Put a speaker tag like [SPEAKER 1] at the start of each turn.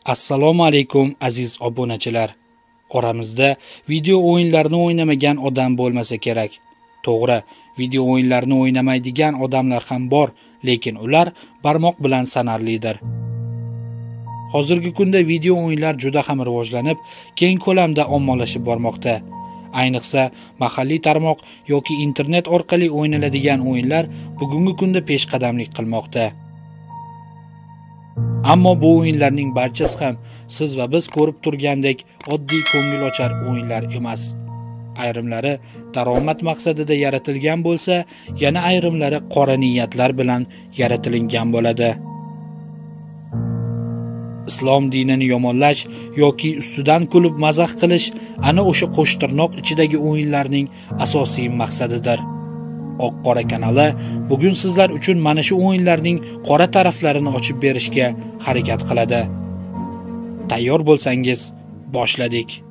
[SPEAKER 1] Assalomu alaykum aziz obunachilar. Oramizda video o'yinlarini o'ynamagan odam bo'lmasa kerak. To'g'ri, video o'yinlarini o'ynamaydigan odamlar ham bor, lekin ular barmoq bilan sanarlidir. Hozirgi kunda video o'yinlar juda ham rivojlanib, keng ko'lamda ommalashib bormoqda. Ayniqsa, mahalliy tarmoq yoki internet orqali o'ynaladigan o'yinlar bugungi kunda peshqadamlik qilmoqda. Ammo bu o'yinlarning barchasi ham siz va biz ko'rib turgandek oddiy ko'ngilochar o'yinlar emas. Ayrimlari daromad maqsadida yaratilgan bo'lsa, yana ayrimlari qora niyatlar bilan yaratilgan bo'ladi. Islom dinini yomonlash yoki ustidan kulib mazax qilish ana o'sha qo'shtirnoq ichidagi o'yinlarning asosiy maqsadidir. Oq-qora kanali bugun sizlar uchun mana shu o'yinlarning qora taraflarini ochib berishga harakat qiladi. Tayyor bo'lsangiz, boshladik.